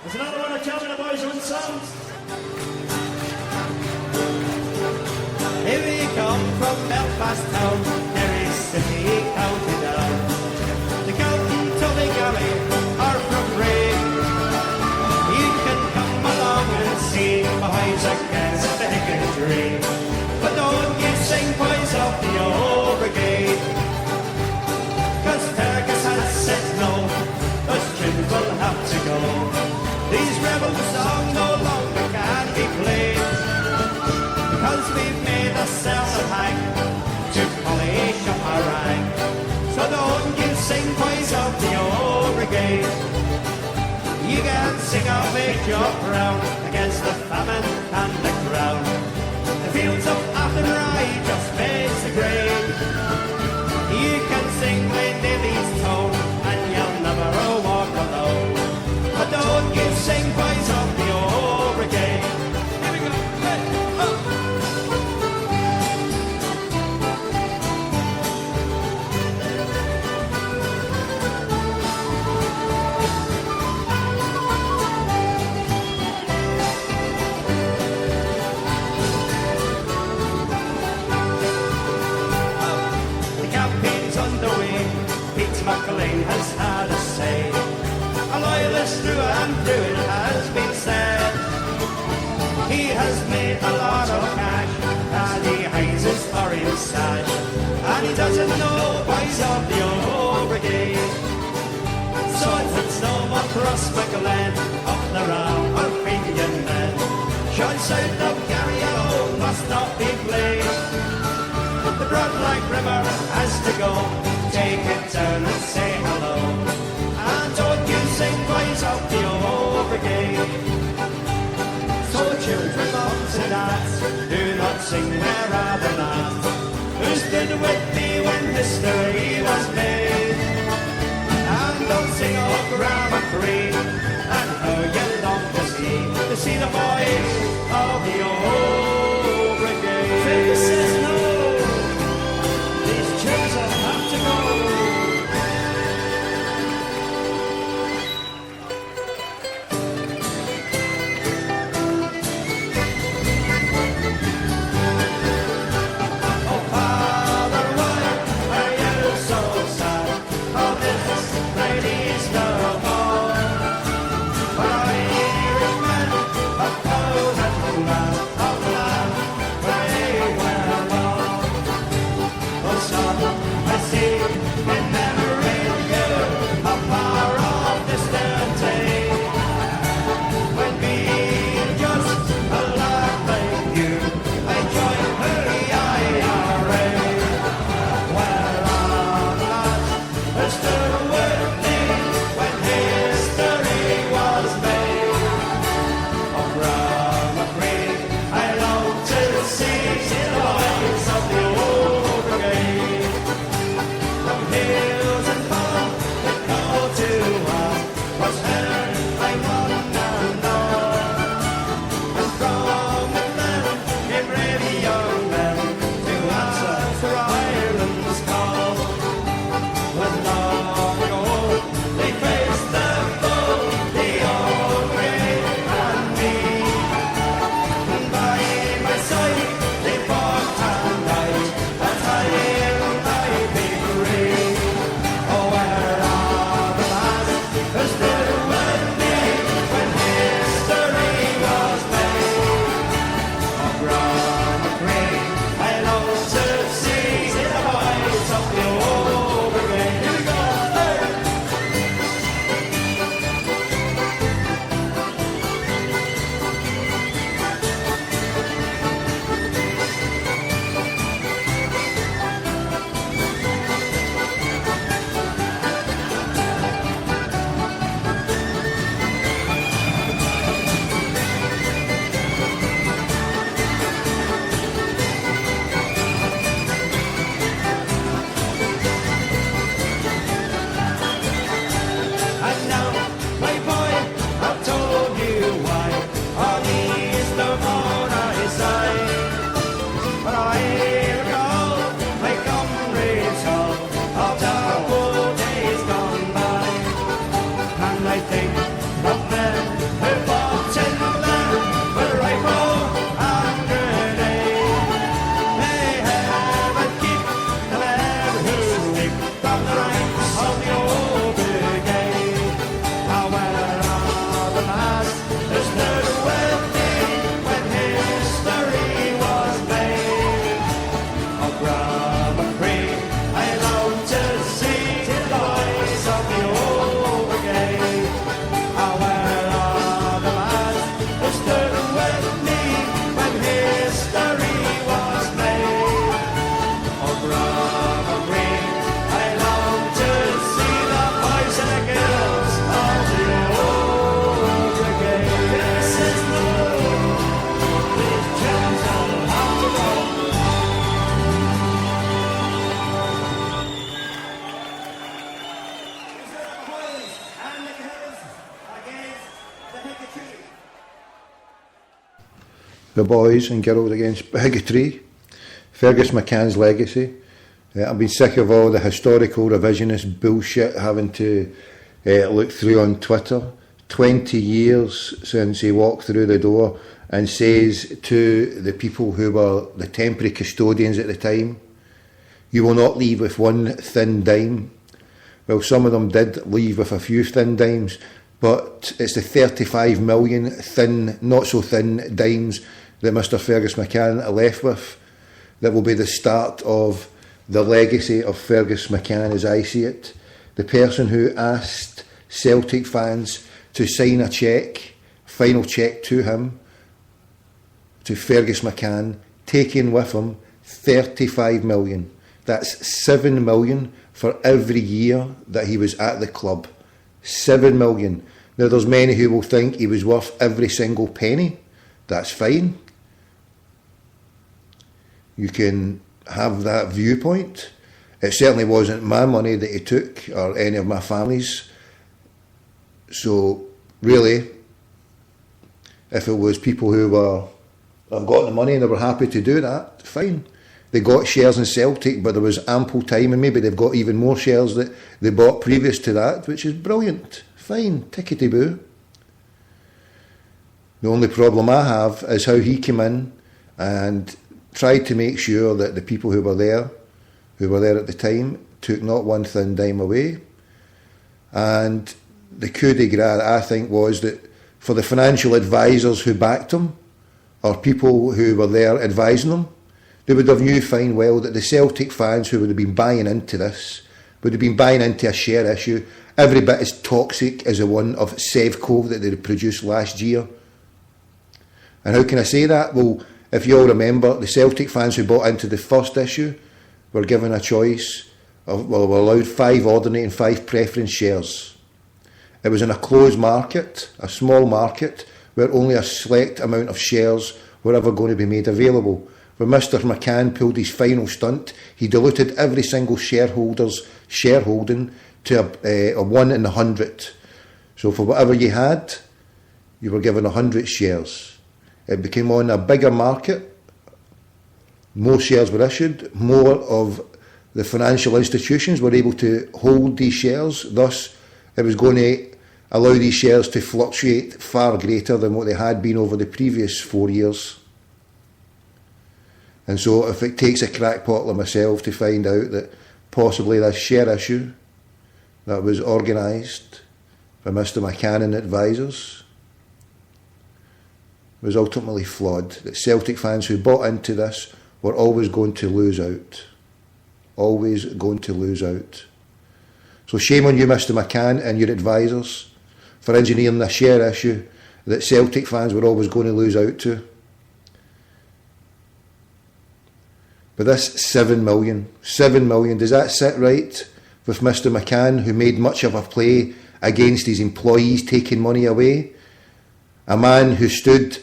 There's another one of Calvin and Boys on sounds. Here we come from Belfast town, Derry City, County Down. The County Tully Galley are from Ray. You can come along and see boys against the Hickory. But don't you sing boys of the old brigade, 'cause Fergus has said no, those tunes will have to go. These rebel songs no longer can be played, 'cause we've made ourselves a hang to polish up our rank. So don't you sing boys of the old brigade. You can sing out Major Brown against the famine and the crown. The fields of Athenry just makes a grade. You can sing Glen Davies' tone and you'll never walk alone. But don't you sing boys of the old brigade. Here we go. Hey, oh. McLean has had a say. A loyalist through and through, it has been said. He has made a lot of cash, and he hides his orange sash, and he doesn't know boys of the old brigade. So it's no more cross McLean, up the round or Fenian men. Short south of Gary alone must not be played. The broad like river has to go, take it down and say hello. And don't you sing boys of the old brigade. So children of to dance, do not sing where are the lads who stood with me when history was made. And don't sing of Grammar Green and how you long to see the boys of the old brigade. Fergus says no. These tunes will have to go. the boys and girls against bigotry, Fergus McCann's legacy. I've been sick of all the historical revisionist bullshit having to look through on Twitter. 20 years since he walked through the door and says to the people who were the temporary custodians at the time, "You will not leave with one thin dime." Well, some of them did leave with a few thin dimes, but it's the 35 million thin, not so thin dimes that Mr Fergus McCann left with that will be the start of the legacy of Fergus McCann as I see it. The person who asked Celtic fans to sign a cheque, final cheque to him, to Fergus McCann, taking with him 35 million. That's 7 million for every year that he was at the club. 7 million. Now there's many who will think he was worth every single penny. That's fine. You can have that viewpoint. It certainly wasn't my money that he took or any of my family's. So really, if it was people who have got the money and they were happy to do that, fine. They got shares in Celtic, but there was ample time, and maybe they've got even more shares that they bought previous to that, which is brilliant. Fine, tickety-boo. The only problem I have is how he came in and tried to make sure that the people who were there at the time, took not one thin dime away. And the coup de grace, I think, was that for the financial advisors who backed him, or people who were there advising them, they would have knew fine well that the Celtic fans who would have been buying into this would have been buying into a share issue every bit as toxic as the one of Sevco that they produced last year. And how can I say that? Well, if you all remember, the Celtic fans who bought into the first issue were given a choice of, well, were allowed 5 ordinary and 5 preference shares. It was in a closed market, a small market, where only a select amount of shares were ever going to be made available. When Mr McCann pulled his final stunt, he diluted every single shareholder's shareholding to a 1 in 100. So for whatever you had, you were given 100 shares. It became on a bigger market. More shares were issued. More of the financial institutions were able to hold these shares. Thus, it was going to allow these shares to fluctuate far greater than what they had been over the previous 4 years. And so if it takes a crackpot like myself to find out that possibly this share issue that was organised by Mr McCann and advisors was ultimately flawed, that Celtic fans who bought into this were always going to lose out. Always going to lose out. So shame on you, Mr McCann, and your advisors for engineering a share issue that Celtic fans were always going to lose out to. But this 7 million, does that sit right with Mr McCann, who made much of a play against his employees taking money away? A man who stood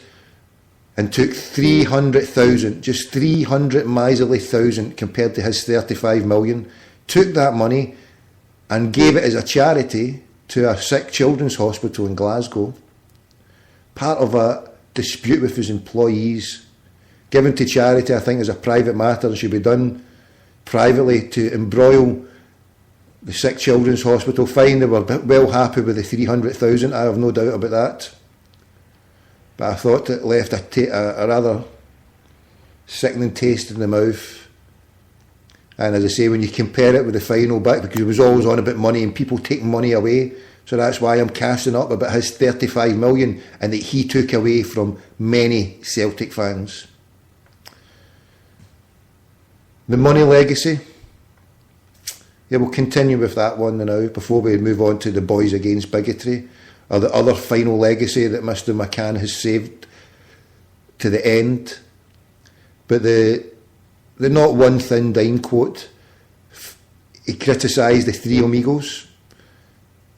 and took 300,000, just 300 miserly thousand compared to his 35 million, took that money and gave it as a charity to a sick children's hospital in Glasgow. Part of a dispute with his employees. Given to charity, I think, is a private matter and should be done privately. To embroil the sick children's hospital, fine, they were well happy with the 300,000, I have no doubt about that. But I thought it left a rather sickening taste in the mouth. And as I say, when you compare it with the final bit, because he was always on about money and people taking money away, so that's why I'm casting up about his 35 million and that he took away from many Celtic fans. The money legacy. Yeah, we'll continue with that one now before we move on to the boys against bigotry, or the other final legacy that Mr McCann has saved to the end. But the not one thin dime quote, he criticised the three amigos,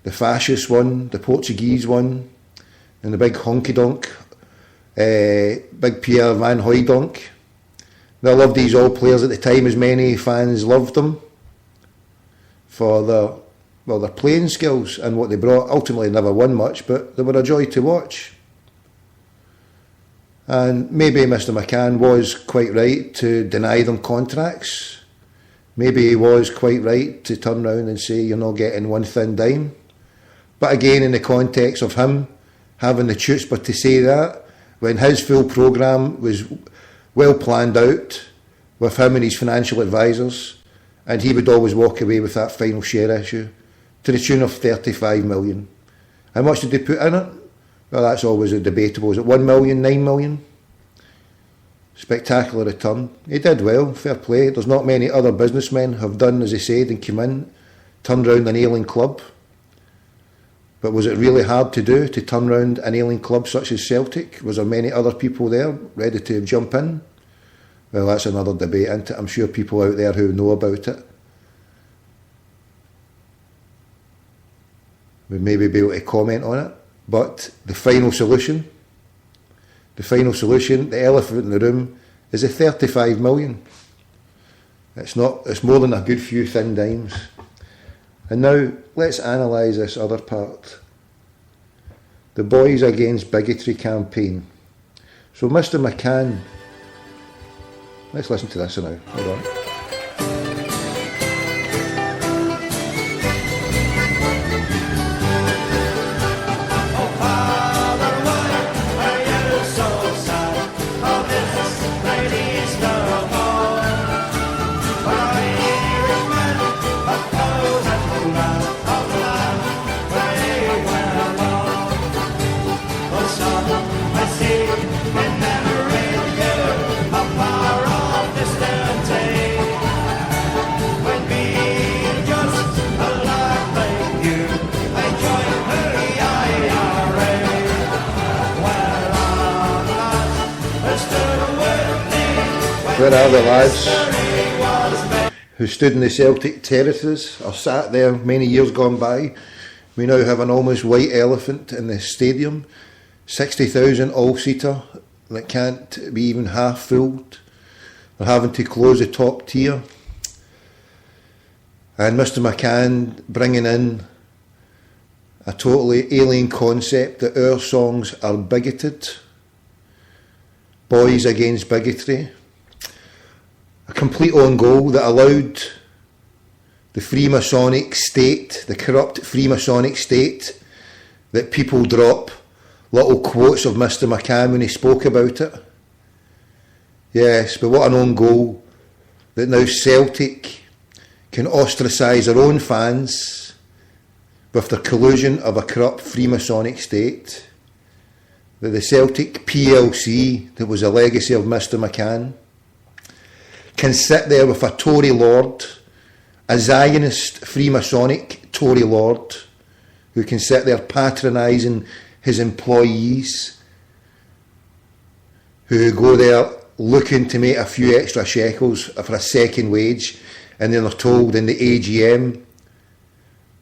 the fascist one, the Portuguese one, and the big honky-donk, big Pierre Van Hooijdonk. I loved these all players at the time, as many fans loved them for their playing skills and what they brought. Ultimately never won much, but they were a joy to watch. And maybe Mr McCann was quite right to deny them contracts. Maybe he was quite right to turn round and say you're not getting one thin dime. But again, in the context of him having the chutzpah to say that, when his full programme was well planned out with him and his financial advisors, and he would always walk away with that final share issue to the tune of 35 million. How much did they put in it? Well, that's always a debatable. Is it 1 million, 9 million? Spectacular return. He did well, fair play. There's not many other businessmen have done as he said and come in, turned round an ailing club. But was it really hard to do, to turn round an ailing club such as Celtic? Was there many other people there ready to jump in? Well, that's another debate, isn't it? I'm sure people out there who know about it would maybe be able to comment on it. But the final solution, the elephant in the room, is a 35 million. It's more than a good few thin dimes. And now, let's analyse this other part. The Boys Against Bigotry campaign. So Mr McCann, let's listen to this now. Hold on. Where are the lads who stood in the Celtic terraces or sat there many years gone by? We now have an almost white elephant in the stadium, 60,000 all-seater that can't be even half filled. They're having to close the top tier. And Mr McCann bringing in a totally alien concept that our songs are bigoted. Boys Against Bigotry. A complete own goal that allowed the Freemasonic state, the corrupt Freemasonic state, that people drop little quotes of Mr McCann when he spoke about it. Yes, but what an own goal that now Celtic can ostracise their own fans with the collusion of a corrupt Freemasonic state. That the Celtic PLC, that was a legacy of Mr McCann, can sit there with a Tory lord, a Zionist Freemasonic Tory lord, who can sit there patronising his employees, who go there looking to make a few extra shekels for a second wage, and then they're told in the AGM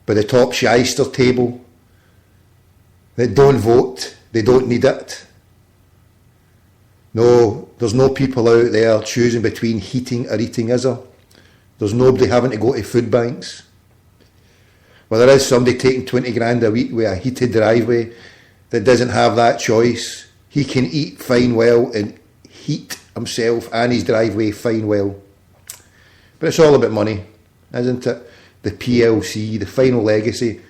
by the top shyster table that don't vote, they don't need it. No, there's no people out there choosing between heating or eating, is there? There's nobody having to go to food banks. Well, there is somebody taking 20 grand a week with a heated driveway that doesn't have that choice. He can eat fine well and heat himself and his driveway fine well. But it's all about money, isn't it? The PLC, the final legacy,